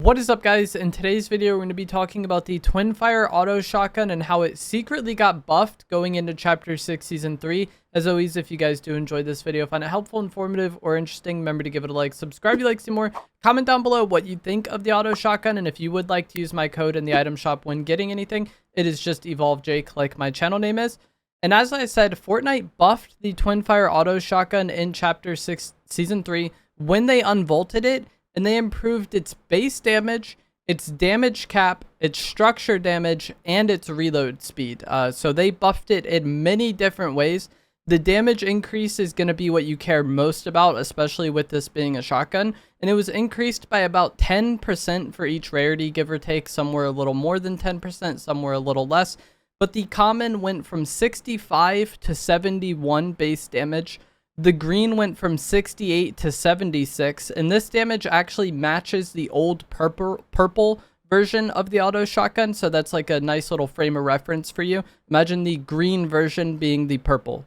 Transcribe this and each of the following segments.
What is up, guys? In today's video, we're going to be talking about the Twinfire Auto Shotgun and how it secretly got buffed going into Chapter 6, Season 3. As always, if you guys do enjoy this video, find it helpful, informative, or interesting, remember to give it a like, subscribe if you like to see more, comment down below what you think of the Auto Shotgun, and if you would like to use my code in the item shop when getting anything, it is just EvolveJake, like my channel name is. And as I said, Fortnite buffed the Twinfire Auto Shotgun in Chapter 6, Season 3 when they unvaulted it, and they improved its base damage, its damage cap, its structure damage, and its reload speed. So they buffed it in many different ways. The damage increase is going to be what you care most about, especially with this being a shotgun. And it was increased by about 10% for each rarity, give or take, somewhere a little more than 10%, somewhere a little less. But the common went from 65 to 71 base damage. The green went from 68 to 76, and this damage actually matches the old purple version of the auto shotgun, so that's like a nice little frame of reference for you. Imagine the green version being the purple,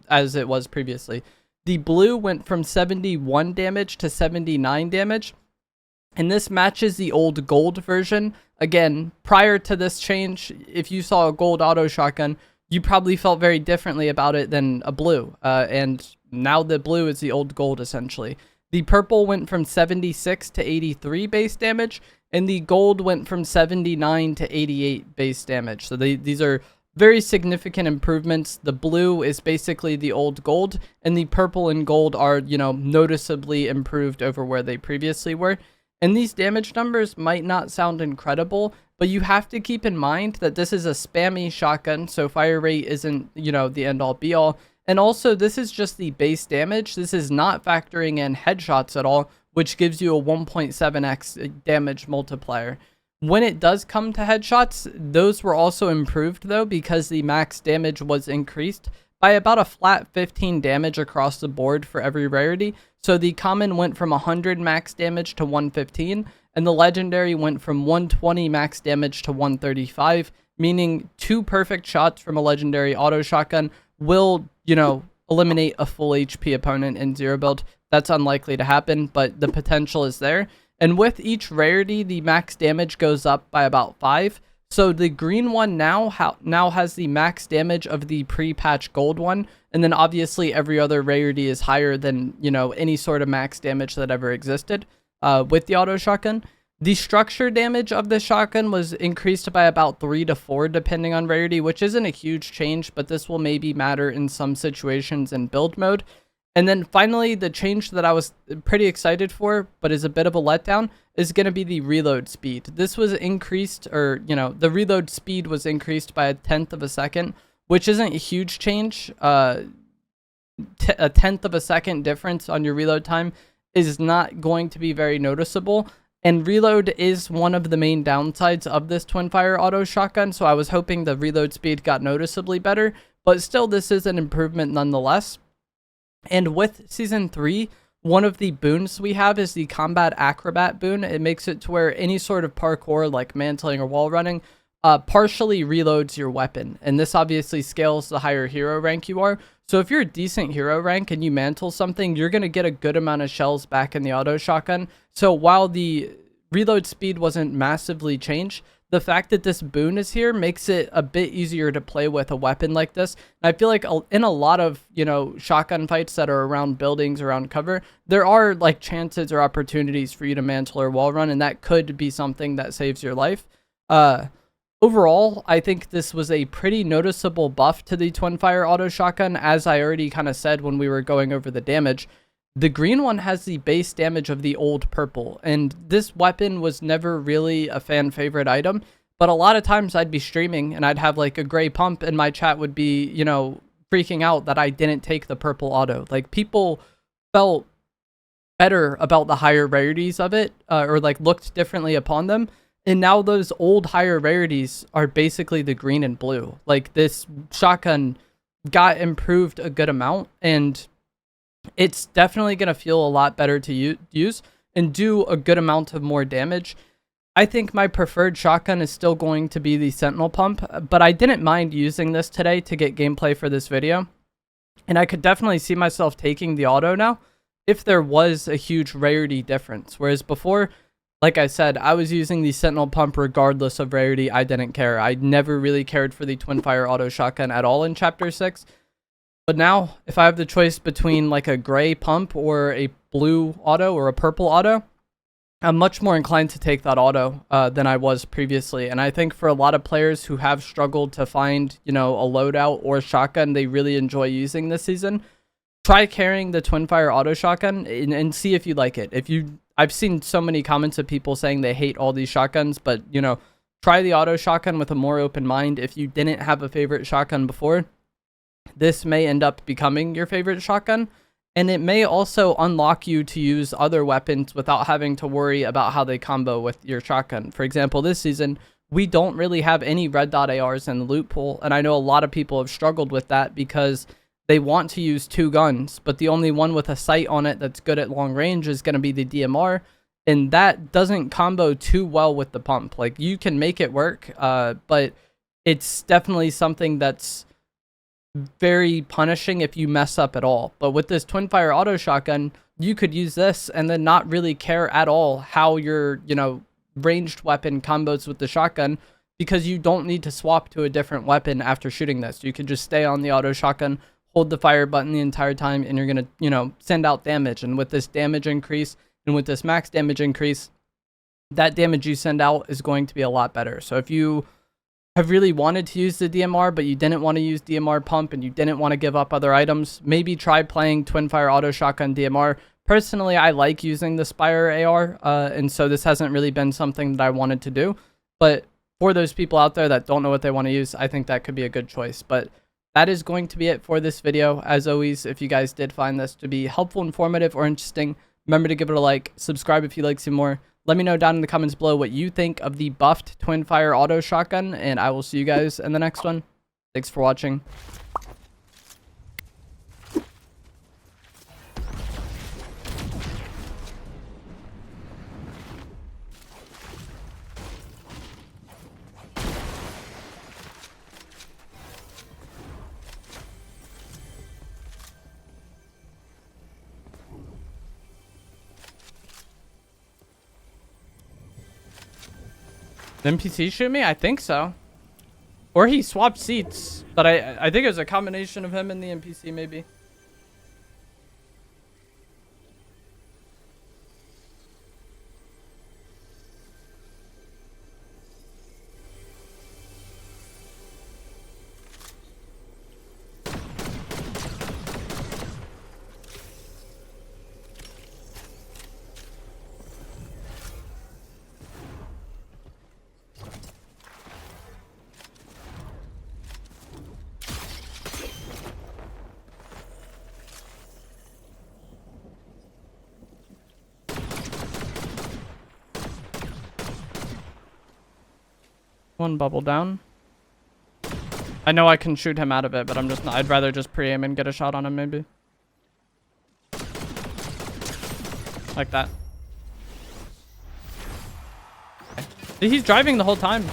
as it was previously. The blue went from 71 damage to 79 damage, and this matches the old gold version. Again, prior to this change, if you saw a gold auto shotgun, you probably felt very differently about it than a blue, and now the blue is the old gold, essentially. The purple went from 76 to 83 base damage, and the gold went from 79 to 88 base damage. So these are very significant improvements. The blue is basically the old gold, and the purple and gold are, noticeably improved over where they previously were. And these damage numbers might not sound incredible, but you have to keep in mind that this is a spammy shotgun, so fire rate isn't, the end-all be-all. And also, this is just the base damage. This is not factoring in headshots at all, which gives you a 1.7x damage multiplier. When it does come to headshots, those were also improved, though, because the max damage was increased by about a flat 15 damage across the board for every rarity. So the common went from 100 max damage to 115, and the legendary went from 120 max damage to 135, meaning 2 perfect shots from a legendary auto shotgun will, eliminate a full HP opponent in zero build. That's unlikely to happen, but the potential is there. And with each rarity, the max damage goes up by about 5. So the green one now has the max damage of the pre-patch gold one, and then obviously every other rarity is higher than, any sort of max damage that ever existed with the auto shotgun. The structure damage of the shotgun was increased by about 3 to 4 depending on rarity, which isn't a huge change, but this will maybe matter in some situations in build mode. And then finally, the change that I was pretty excited for, but is a bit of a letdown, is going to be the reload speed. This was increased, or, the reload speed was increased by 1/10 of a second, which isn't a huge change. A 1/10 of a second difference on your reload time is not going to be very noticeable. And reload is one of the main downsides of this Twinfire Auto Shotgun, so I was hoping the reload speed got noticeably better, but still this is an improvement nonetheless. And with Season 3, one of the boons we have is the Combat Acrobat boon. It makes it to where any sort of parkour, like mantling or wall running, partially reloads your weapon. And this obviously scales the higher hero rank you are. So if you're a decent hero rank and you mantle something, you're going to get a good amount of shells back in the auto shotgun. So while the reload speed wasn't massively changed, the fact that this boon is here makes it a bit easier to play with a weapon like this. And I feel like in a lot of, shotgun fights that are around buildings, around cover, there are like chances or opportunities for you to mantle or wall run, and that could be something that saves your life. Overall, I think this was a pretty noticeable buff to the Twinfire Auto Shotgun, as I already kind of said when we were going over the damage. The green one has the base damage of the old purple, and this weapon was never really a fan favorite item, but a lot of times I'd be streaming and I'd have like a gray pump and my chat would be, freaking out that I didn't take the purple auto. Like, people felt better about the higher rarities of it, or like looked differently upon them. And now those old higher rarities are basically the green and blue. Like, this shotgun got improved a good amount, and it's definitely going to feel a lot better to use and do a good amount of more damage. I think my preferred shotgun is still going to be the Sentinel Pump, but I didn't mind using this today to get gameplay for this video. And I could definitely see myself taking the auto now if there was a huge rarity difference. Whereas before, Like I said, I was using the Sentinel pump regardless of rarity. I didn't care. I never really cared for the Twinfire Auto Shotgun at all in Chapter 6. But now, if I have the choice between like a gray pump or a blue auto or a purple auto, I'm much more inclined to take that auto than I was previously. And I think for a lot of players who have struggled to find, you know, a loadout or shotgun they really enjoy using this season, try carrying the Twinfire Auto Shotgun and see if you like it. I've seen so many comments of people saying they hate all these shotguns, but, you know, try the Auto Shotgun with a more open mind. If you didn't have a favorite shotgun before, this may end up becoming your favorite shotgun. And it may also unlock you to use other weapons without having to worry about how they combo with your shotgun. For example, this season, we don't really have any red dot ARs in the loot pool. And I know a lot of people have struggled with that because they want to use 2 guns, but the only one with a sight on it that's good at long range is going to be the DMR. And that doesn't combo too well with the pump. Like, you can make it work, but it's definitely something that's very punishing if you mess up at all. But with this Twinfire Auto Shotgun, you could use this and then not really care at all how your, you know, ranged weapon combos with the shotgun, because you don't need to swap to a different weapon after shooting this. You can just stay on the Auto Shotgun, hold the fire button the entire time, and you're going to, you know, send out damage. And with this damage increase and with this max damage increase, that damage you send out is going to be a lot better. So if you have really wanted to use the DMR, but you didn't want to use DMR pump and you didn't want to give up other items, maybe try playing Twinfire Auto Shotgun DMR. Personally, I like using the Spire AR, and so this hasn't really been something that I wanted to do. But for those people out there that don't know what they want to use, I think that could be a good choice. But that is going to be it for this video. As always, if you guys did find this to be helpful, informative, or interesting, remember to give it a like, subscribe if you'd like to see more. Let me know down in the comments below what you think of the buffed Twinfire Auto Shotgun, and I will see you guys in the next one. Thanks for watching. The NPC shoot me? I think so. Or he swapped seats, but I think it was a combination of him and the NPC maybe. One bubble down. I know I can shoot him out of it, but I'm just not. I'd rather just pre-aim and get a shot on him maybe. Like that. Dude, he's driving the whole time.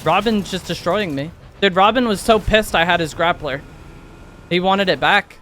Robin's just destroying me. Dude, Robin was so pissed I had his grappler. He wanted it back.